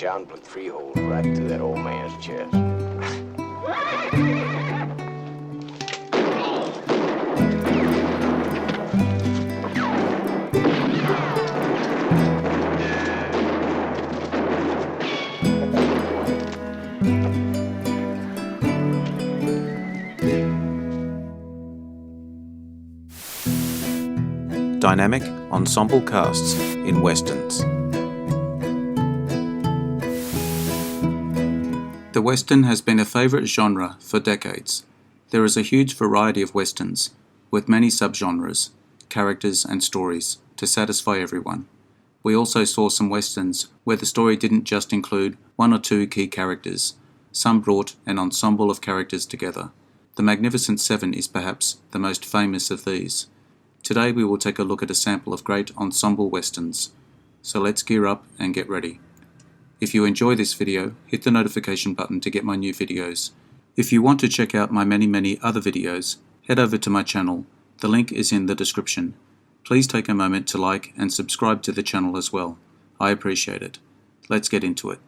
John put 3 holes right through that old man's chest. Dynamic ensemble casts in westerns. The western has been a favourite genre for decades. There is a huge variety of westerns, with many subgenres, characters and stories, to satisfy everyone. We also saw some westerns where the story didn't just include 1 or 2 key characters. Some brought an ensemble of characters together. The Magnificent Seven is perhaps the most famous of these. Today we will take a look at a sample of great ensemble westerns. So let's gear up and get ready. If you enjoy this video, hit the notification button to get my new videos. If you want to check out my many other videos, head over to my channel. The link is in the description. Please take a moment to like and subscribe to the channel as well. I appreciate it. Let's get into it.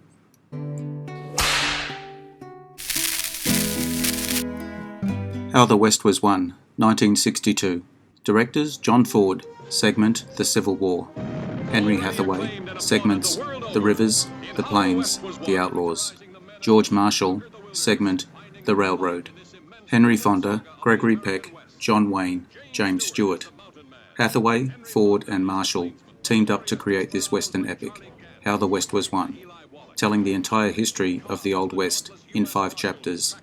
How the West Was Won, 1962. Directors John Ford, segment The Civil War. Henry Hathaway, segments The Rivers, The Plains, The Outlaws. George Marshall, segment The Railroad. Henry Fonda, Gregory Peck, John Wayne, James Stewart. Hathaway, Ford and Marshall teamed up to create this western epic, How the West Was Won, telling the entire history of the Old West in 5 chapters.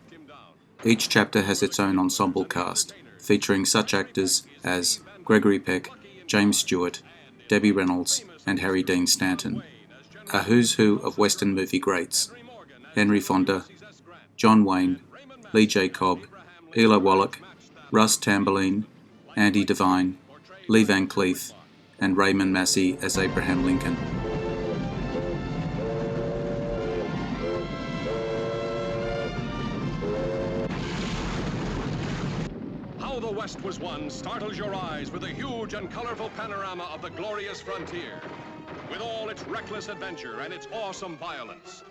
Each chapter has its own ensemble cast, featuring such actors as Gregory Peck, James Stewart, Debbie Reynolds, and Harry Dean Stanton. A who's who of Western movie greats: Henry Fonda, John Wayne, Lee J. Cobb, Eli Wallach, Russ Tamburlaine, Andy Devine, Lee Van Cleef, and Raymond Massey as Abraham Lincoln. How the West Was Won startles your eyes with a huge and colorful panorama of the glorious frontier, with all its reckless adventure and its awesome violence.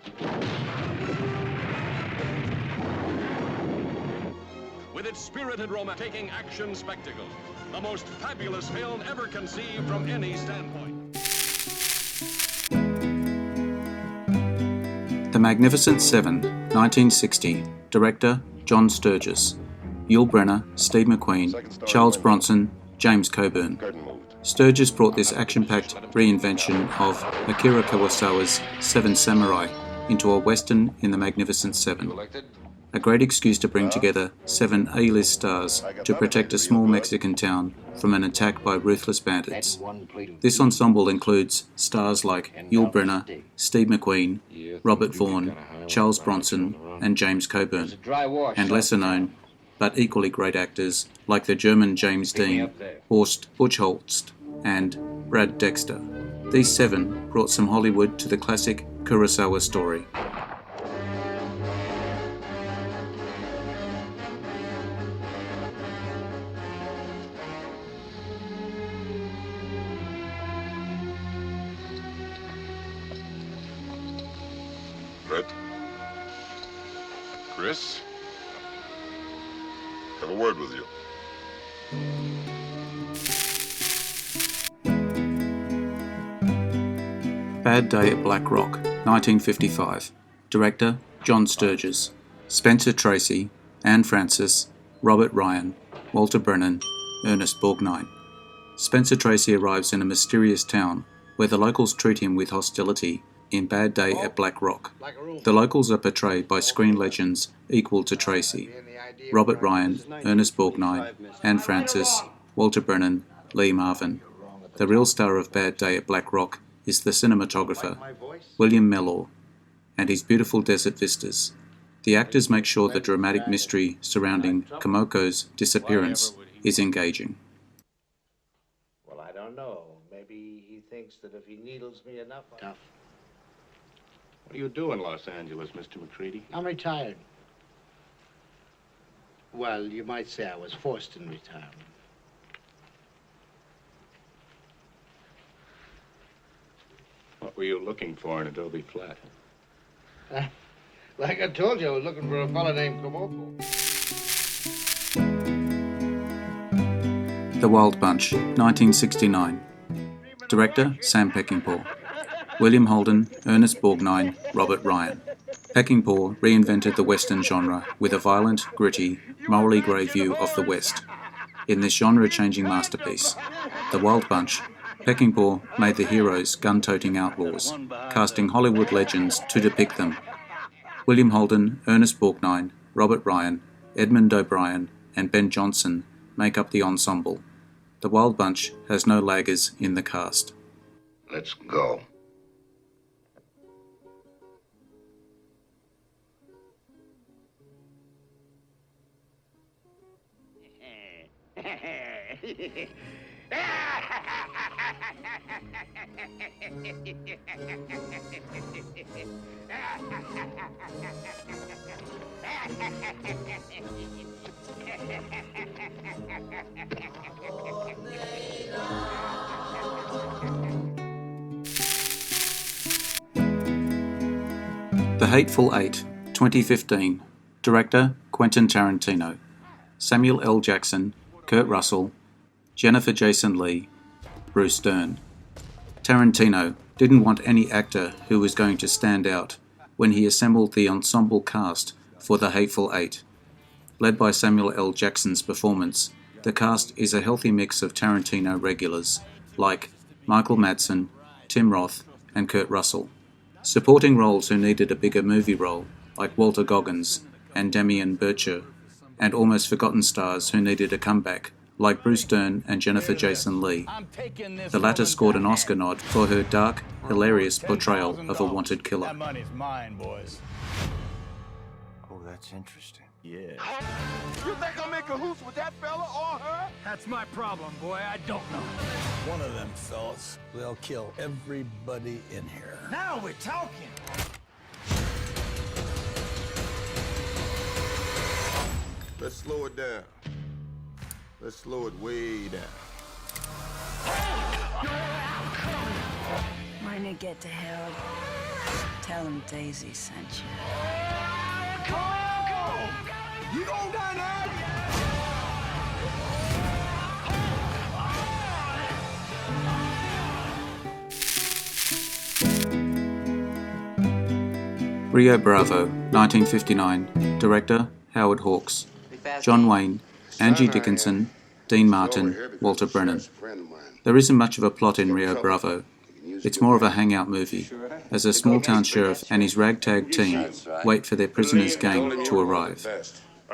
With its spirited romantic action spectacle, the most fabulous film ever conceived from any standpoint. The Magnificent Seven, 1960. Director John Sturges. Yul Brynner, Steve McQueen, Charles Bronson, James Coburn. Sturges brought this action-packed reinvention of Akira Kurosawa's Seven Samurai into a western in The Magnificent Seven. A great excuse to bring together 7 A-list stars to protect a small Mexican town from an attack by ruthless bandits. This ensemble includes stars like Yul Brynner, Steve McQueen, Robert Vaughn, Charles Bronson, and James Coburn, and lesser known but equally great actors like the German James Dean, Horst Buchholz, and Brad Dexter. These 7 brought some Hollywood to the classic Kurosawa story. Brett? Chris? Have a word with you. Bad Day at Black Rock, 1955. Director John Sturges. Spencer Tracy, Anne Francis, Robert Ryan, Walter Brennan, Ernest Borgnine. Spencer Tracy arrives in a mysterious town where the locals treat him with hostility in Bad Day at Black Rock. The locals are portrayed by screen legends equal to Tracy: Robert Ryan, Ernest Borgnine, Anne Francis, Walter Brennan, Lee Marvin. The real star of Bad Day at Black Rock is the cinematographer, William Mellor, and his beautiful desert vistas. The actors make sure the dramatic mystery surrounding Kamoko's disappearance is engaging. Well, I don't know. Maybe he thinks that if he needles me enough... Tough. What do you do in Los Angeles, Mr. McCready? I'm retired. Well, you might say I was forced in retirement. What were you looking for in Adobe Flat? Like I told you, I was looking for a fella named Komoko. The Wild Bunch, 1969. Director, Sam Peckinpah. William Holden, Ernest Borgnine, Robert Ryan. Peckinpah reinvented the Western genre with a violent, gritty, morally grey view of the West. In this genre-changing masterpiece, The Wild Bunch, Peckinpah made the heroes gun-toting outlaws, casting Hollywood legends to depict them. William Holden, Ernest Borgnine, Robert Ryan, Edmund O'Brien, and Ben Johnson make up the ensemble. The Wild Bunch has no laggers in the cast. Let's go. The Hateful Eight, 2015. Director, Quentin Tarantino. Samuel L. Jackson, Kurt Russell, Jennifer Jason Leigh, Bruce Dern. Tarantino didn't want any actor who was going to stand out when he assembled the ensemble cast for The Hateful Eight. Led by Samuel L. Jackson's performance, the cast is a healthy mix of Tarantino regulars like Michael Madsen, Tim Roth, and Kurt Russell. Supporting roles who needed a bigger movie role, like Walter Goggins and Damian Bircher, and almost forgotten stars who needed a comeback, like Bruce Dern and Jennifer Jason Leigh. The latter scored an Oscar nod for her dark, hilarious portrayal of a wanted killer. That money's mine, boys. Oh, that's interesting. Yeah. You think I'm in cahoots with that fella or her? That's my problem, boy. I don't know. One of them fellas will kill everybody in here. Now we're talking. Let's slow it down. Let's slow it way down. When you get to Harold, tell him Daisy sent you. You gon' done that? Rio Bravo, 1959. Director, Howard Hawks. John Wayne, Angie Dickinson, Dean Martin, Walter Brennan. There isn't much of a plot in Rio Bravo. It's more of a hangout movie, as a small-town sheriff and his ragtag team wait for their prisoner's gang to arrive.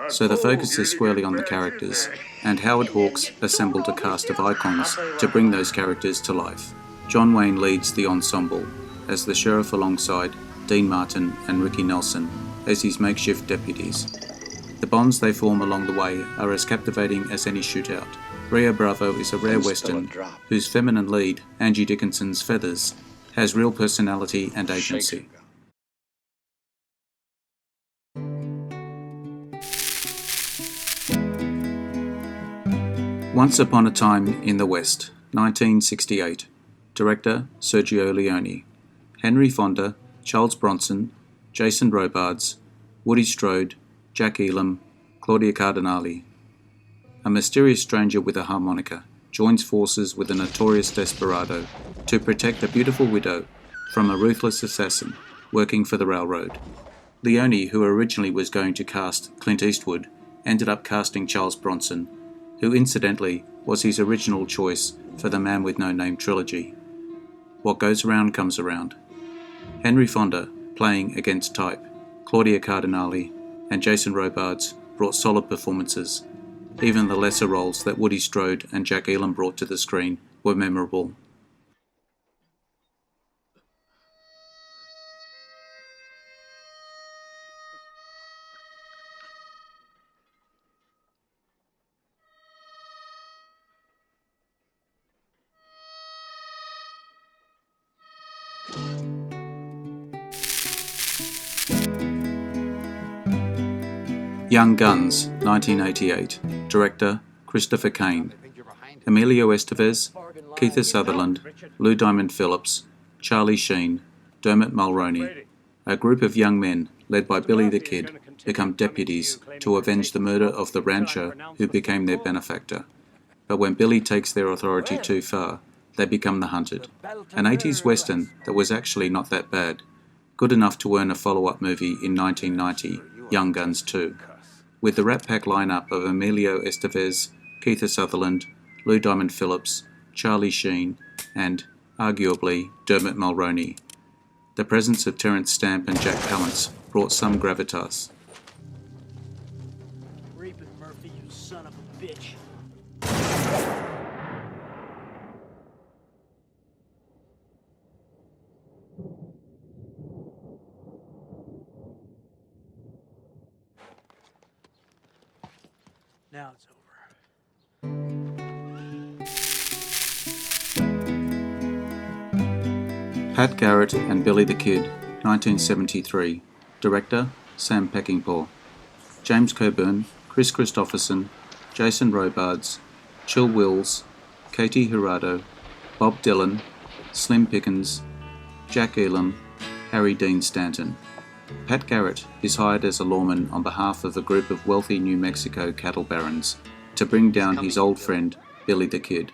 So the focus is squarely on the characters, and Howard Hawks assembled a cast of icons to bring those characters to life. John Wayne leads the ensemble as the sheriff alongside Dean Martin and Ricky Nelson as his makeshift deputies. The bonds they form along the way are as captivating as any shootout. Rio Bravo is a rare western whose feminine lead, Angie Dickinson's Feathers, has real personality and agency. Once Upon a Time in the West, 1968. Director, Sergio Leone. Henry Fonda, Charles Bronson, Jason Robards, Woody Strode, Jack Elam, Claudia Cardinale. A mysterious stranger with a harmonica joins forces with a notorious desperado to protect a beautiful widow from a ruthless assassin working for the railroad. Leone, who originally was going to cast Clint Eastwood, ended up casting Charles Bronson, who incidentally was his original choice for the Man with No Name trilogy. What goes around comes around. Henry Fonda, playing against type, Claudia Cardinale, and Jason Robards brought solid performances. Even the lesser roles that Woody Strode and Jack Elam brought to the screen were memorable. Young Guns, 1988. Director, Christopher Kane. Emilio Estevez, Kiefer Sutherland, Lou Diamond Phillips, Charlie Sheen, Dermot Mulroney. A group of young men, led by Billy the Kid, become deputies to avenge the murder of the rancher who became their benefactor. But when Billy takes their authority too far, they become the hunted. An 80s western that was actually not that bad, good enough to earn a follow-up movie in 1990, Young Guns 2, with the Rat Pack lineup of Emilio Estevez, Kiefer Sutherland, Lou Diamond Phillips, Charlie Sheen, and, arguably, Dermot Mulroney. The presence of Terence Stamp and Jack Palance brought some gravitas. Reap it, Murphy, you son of a bitch. Now it's over. Pat Garrett and Billy the Kid, 1973. Director, Sam Peckinpah. James Coburn, Chris Christopherson, Jason Robards, Chill Wills, Katie Hirado, Bob Dylan, Slim Pickens, Jack Elam, Harry Dean Stanton. Pat Garrett is hired as a lawman on behalf of a group of wealthy New Mexico cattle barons to bring down his old friend, Billy the Kid.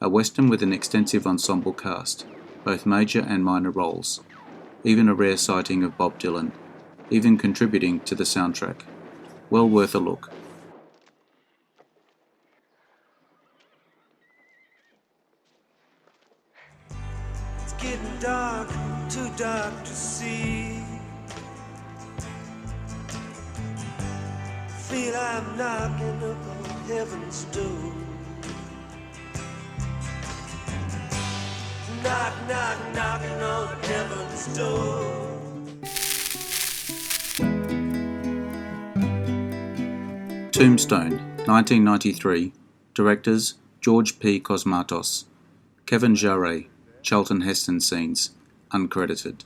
A western with an extensive ensemble cast, both major and minor roles, even a rare sighting of Bob Dylan, even contributing to the soundtrack. Well worth a look. It's getting dark, too dark to see. Feel I'm knocking up on heaven's door. Knock, knock, knocking on heaven's door. Tombstone, 1993. Directors, George P. Cosmatos. Kevin Jarre, Charlton Heston scenes, uncredited.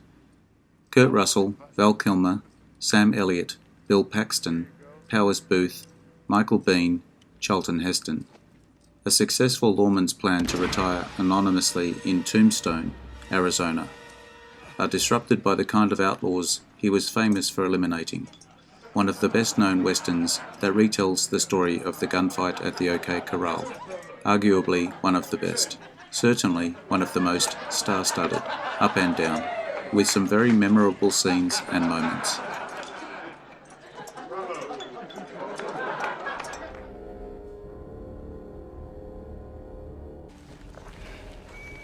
Kurt Russell, Val Kilmer, Sam Elliott, Bill Paxton, Powers Booth, Michael Bean, Charlton Heston. A successful lawman's plan to retire anonymously in Tombstone, Arizona, are disrupted by the kind of outlaws he was famous for eliminating. One of the best-known westerns that retells the story of the gunfight at the OK Corral. Arguably one of the best. Certainly one of the most star-studded, up and down, with some very memorable scenes and moments.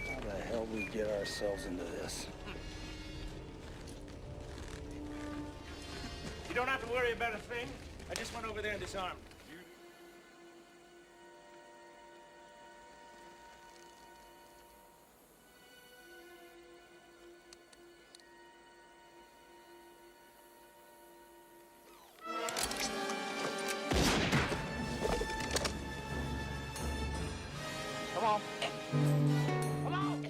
How the hell we get ourselves into this? You don't have to worry about a thing. I just went over there and disarmed. Come on. Come on.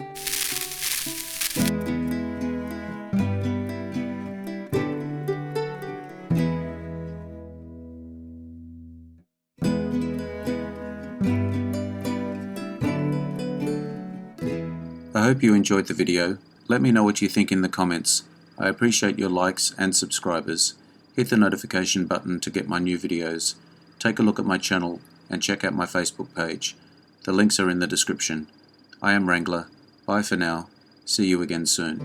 I hope you enjoyed the video. Let me know what you think in the comments. I appreciate your likes and subscribers. Hit the notification button to get my new videos. Take a look at my channel and check out my Facebook page. The links are in the description. I am Wrangler. Bye for now. See you again soon.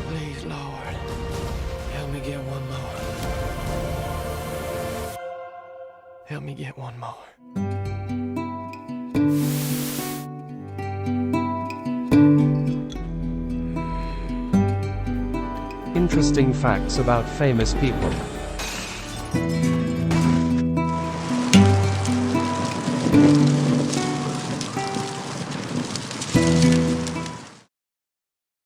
Please, Lord, help me get one more. Help me get one more. Interesting facts about famous people.